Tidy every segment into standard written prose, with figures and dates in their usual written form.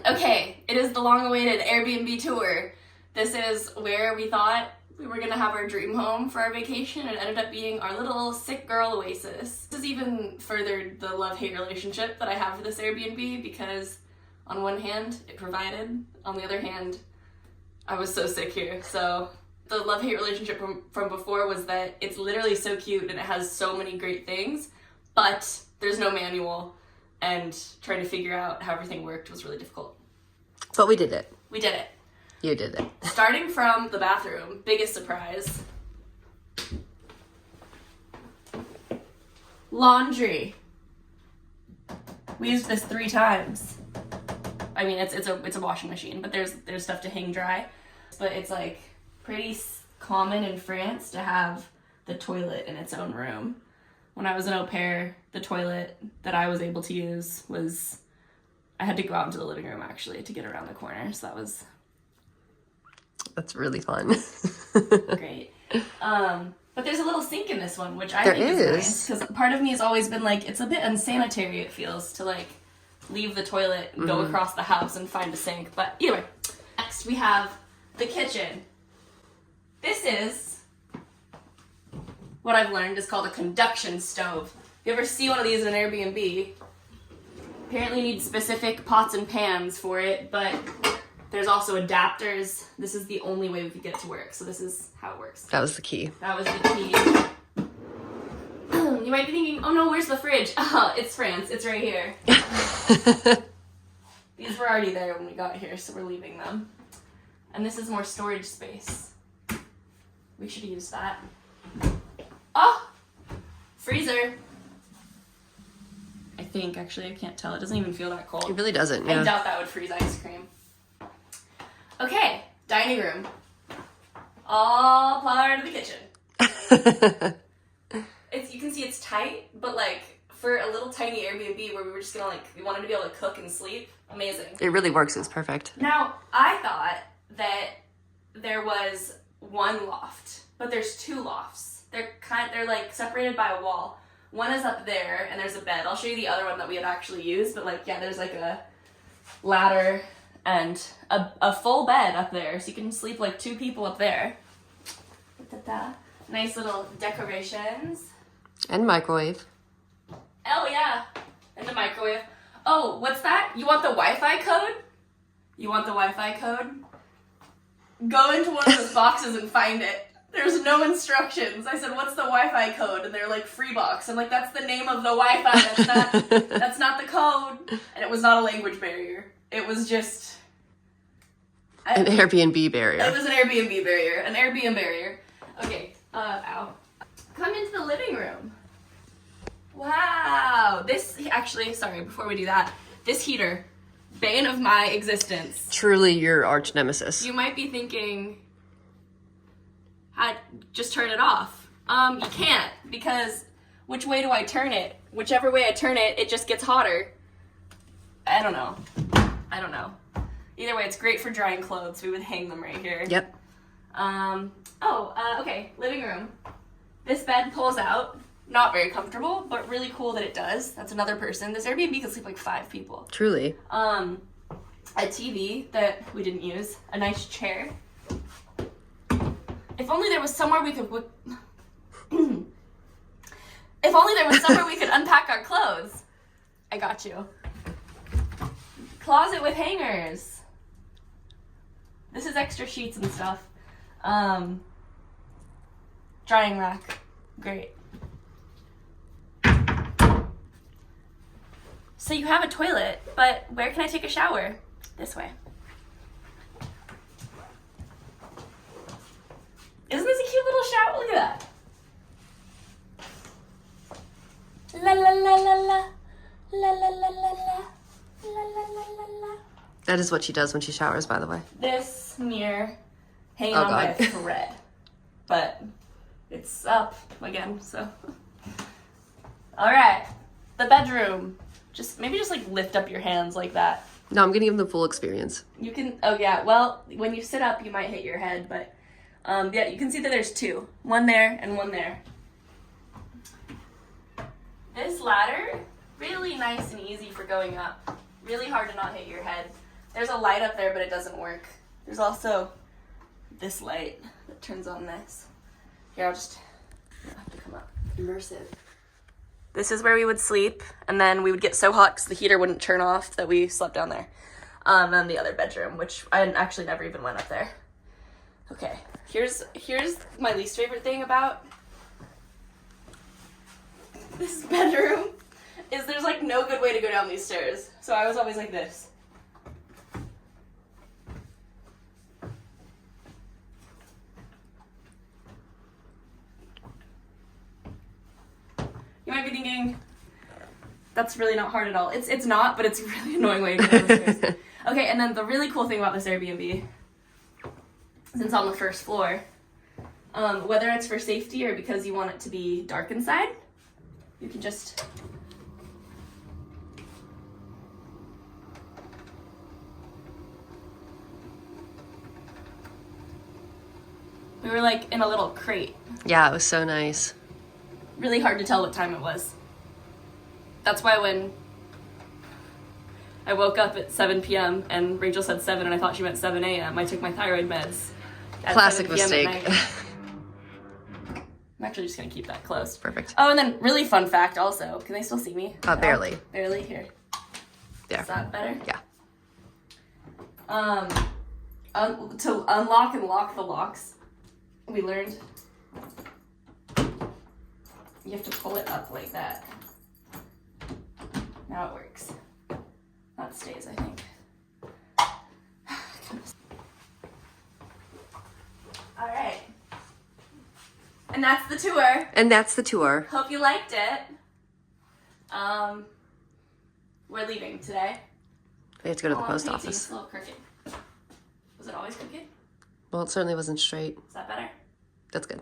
Okay, it is the long-awaited Airbnb tour. This is where we thought we were gonna have our dream home for our vacation, and it ended up being our little sick girl oasis. This has even furthered the love-hate relationship that I have with this Airbnb, because on one hand, it provided, on the other hand, I was so sick here. So the love-hate relationship from before was that it's literally so cute and it has so many great things, but there's no manual, and trying to figure out how everything worked was really difficult. But we did it. We did it. You did it. Starting from the bathroom, biggest surprise. Laundry. We used this 3 times. I mean, it's a washing machine, but there's stuff to hang dry. But it's like pretty common in France to have the toilet in its own room. When I was an au pair, the toilet that I was able to use was, I had to go out into the living room actually to get around the corner. So that's really fun. great. But there's a little sink in this one, which I think is nice, because part of me has always been like, it's a bit unsanitary, it feels, to like leave the toilet and go across the house and find a sink. But either way, next we have the kitchen. This is what I've learned is called a conduction stove. If you ever see one of these in an Airbnb, apparently you need specific pots and pans for it, but there's also adapters. This is the only way we could get it to work, so this is how it works. That was the key. That was the key. You might be thinking, oh no, where's the fridge? Oh, it's France, it's right here. These were already there when we got here, so we're leaving them. And this is more storage space. We should use that. Oh! Freezer. I think, actually, I can't tell. It doesn't even feel that cold. It really doesn't, yeah. I doubt that would freeze ice cream. Okay, dining room. All part of the kitchen. You can see it's tight, but like for a little tiny Airbnb where we were just gonna we wanted to be able to cook and sleep, amazing. It really works, it's perfect. Now, I thought that there was one loft, but there's 2 lofts. They're like separated by a wall. One is up there and there's a bed. I'll show you the other one that we have actually used, but like, yeah, there's like a ladder and a full bed up there, so you can sleep like 2 people up there. Da-da-da. Nice little decorations. And microwave. Oh yeah, and the microwave. Oh, what's that? You want the Wi-Fi code? You want the Wi-Fi code? Go into one of those boxes and find it. There's no instructions. I said, what's the Wi-Fi code? And they're like, free box. I'm like, that's the name of the Wi-Fi. That's not the code. And it was not a language barrier. It was just... an Airbnb barrier. It was an Airbnb barrier. An Airbnb barrier. Okay. Ow. Come into the living room. Wow. This, actually, sorry, before we do that, this heater, bane of my existence. Truly your arch nemesis. You might be thinking, just turn it off. You can't, because which way do I turn it? Whichever way I turn it, it just gets hotter. I don't know. Either way, it's great for drying clothes. We would hang them right here. Yep. Okay, living room. This bed pulls out. Not very comfortable, but really cool that it does. That's another person. This Airbnb can sleep like 5 people. Truly. A TV that we didn't use. A nice chair. If only there was somewhere we could... If only there was somewhere we could unpack our clothes. I got you. Closet with hangers. This is extra sheets and stuff. Drying rack. Great. So you have a toilet, but where can I take a shower? This way. Isn't this a cute little shower? Look at that. La la la la la. La la la la la. La la la la la. That is what she does when she showers, by the way. This mirror hanging on by a thread. But it's up again, so. Alright. The bedroom. Maybe just like lift up your hands like that. No, I'm gonna give them the full experience. You can, oh yeah, well, when you sit up, you might hit your head, but yeah, you can see that there's 2. One there and one there. This ladder, really nice and easy for going up. Really hard to not hit your head. There's a light up there, but it doesn't work. There's also this light that turns on this. Here, I'll just have to come up. Immersive. This is where we would sleep, and then we would get so hot because the heater wouldn't turn off that we slept down there. And the other bedroom, which I actually never even went up there. Okay, here's my least favorite thing about this bedroom is there's like no good way to go down these stairs. So I was always like this. You might be thinking, that's really not hard at all. It's not, but it's a really annoying way to go down the stairs. Okay, and then the really cool thing about this Airbnb, since it's on the first floor, whether it's for safety or because you want it to be dark inside, you can just we were like in a little crate. Yeah, it was so nice. Really hard to tell what time it was. That's why when I woke up at 7 p.m. and Rachel said 7 and I thought she meant 7 a.m. I took my thyroid meds. At Classic 7 p.m. at mistake. night. I'm actually just gonna keep that closed. Perfect. Oh, and then really fun fact also. Can they still see me? Barely. Barely? Here. There. Is that better? Yeah. To unlock and lock the locks, we learned you have to pull it up like that. Now it works. That stays, I think. All right. And that's the tour. And that's the tour. Hope you liked it. We're leaving today. We have to go to the Oh, post painting. office. It's a little crooked. Was it always crooked? Well, it certainly wasn't straight. Is that better? That's good.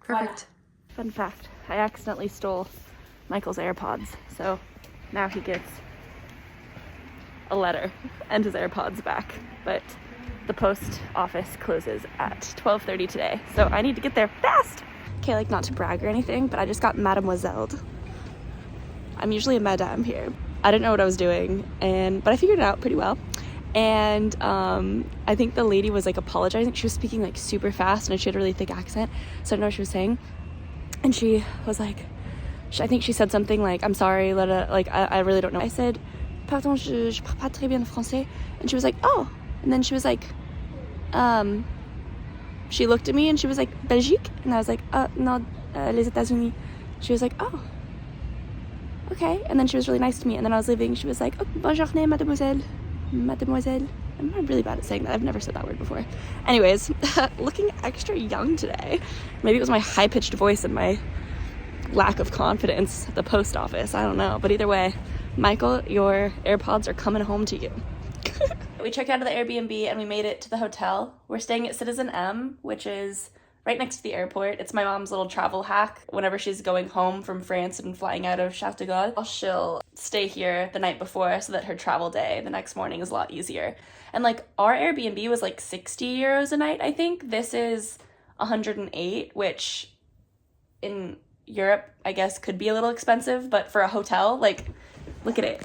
Perfect. Fun fact, I accidentally stole Michael's AirPods, so now he gets a letter and his AirPods back, but the post office closes at 12:30 today, so I need to get there fast. Okay, like not to brag or anything, but I just got mademoiselle'd. I'm usually a madame here. I didn't know what I was doing, but I figured it out pretty well. And I think the lady was like apologizing. She was speaking like super fast and she had a really thick accent, so I didn't know what she was saying. And she was like, I think she said something like, I'm sorry, I really don't know. I said, pardon, je parle pas très bien français. And she was like, oh. And then she was like, she looked at me and she was like, Belgique? And I was like, no, les États-Unis. She was like, oh, okay. And then she was really nice to me. And then I was leaving. She was like, oh, bonne journée, mademoiselle. Mademoiselle. I'm really bad at saying that. I've never said that word before. Anyways, looking extra young today. Maybe it was my high-pitched voice and my lack of confidence at the post office. I don't know. But either way, Michael, your AirPods are coming home to you. We checked out of the Airbnb and we made it to the hotel. We're staying at Citizen M, which is right next to the airport. It's my mom's little travel hack. Whenever she's going home from France and flying out of Charles de Gaulle, she'll stay here the night before so that her travel day the next morning is a lot easier. And like our Airbnb was like 60 euros a night, I think. This is 108, which in Europe, I guess, could be a little expensive, but for a hotel, like, look at it.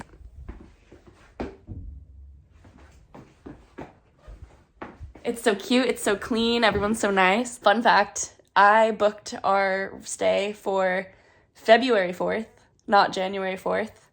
It's so cute, it's so clean, everyone's so nice. Fun fact, I booked our stay for February 4th, not January 4th,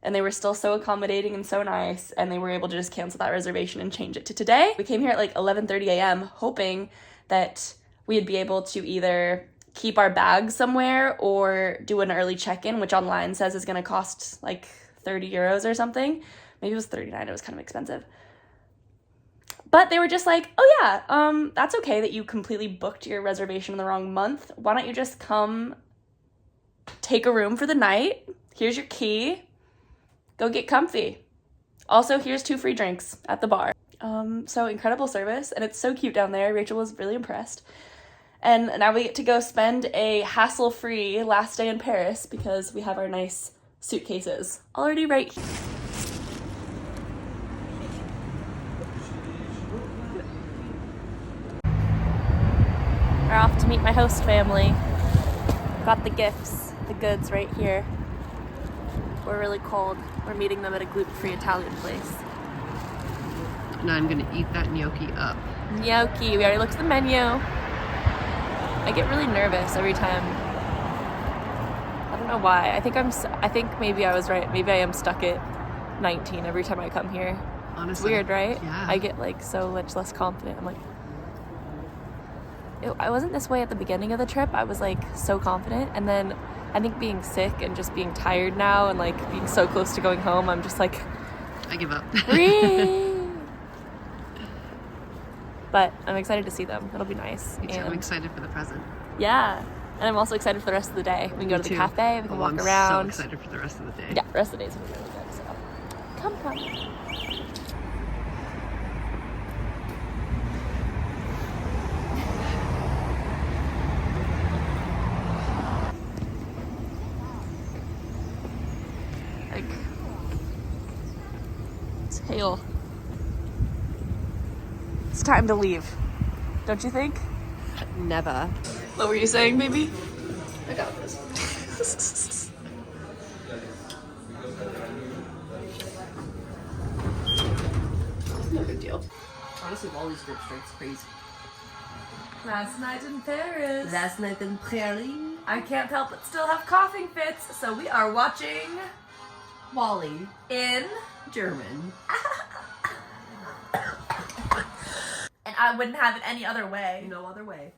and they were still so accommodating and so nice, and they were able to just cancel that reservation and change it to today. We came here at like 11:30 a.m. hoping that we'd be able to either keep our bags somewhere or do an early check-in, which online says is gonna cost like 30 euros or something. Maybe it was 39, it was kind of expensive. But they were just like, oh yeah, that's okay that you completely booked your reservation in the wrong month. Why don't you just come take a room for the night? Here's your key. Go get comfy. Also, here's 2 free drinks at the bar. So incredible service, and it's so cute down there. Rachel was really impressed. And now we get to go spend a hassle-free last day in Paris because we have our nice suitcases already right here. We're off to meet my host family. Got the gifts, the goods right here. We're really cold. We're meeting them at a gluten-free Italian place. Now I'm gonna eat that gnocchi up. Gnocchi. We already looked at the menu. I get really nervous every time. I don't know why. I think maybe I was right. Maybe I am stuck at 19 every time I come here. Honestly. It's weird, right? Yeah. I get like so much less confident. I'm like, I wasn't this way at the beginning of the trip. I was like so confident, and then I think being sick and just being tired now and like being so close to going home, I'm just like, I give up. breathe. But I'm excited to see them. It'll be nice. Me too. I'm excited for the present. Yeah. And I'm also excited for the rest of the day. We can go to the cafe, we can walk around. I'm so excited for the rest of the day. Yeah, the rest of the day is going to be really good. So come. Like, it's hail. It's time to leave. Don't you think? Never. What were you saying, baby? I got this. No big deal. Honestly, Wally's grip strength's crazy. Last night in Paris. Last night in Paris. I can't help but still have coughing fits, so we are watching Wally. in German. and I wouldn't have it any other way. No other way.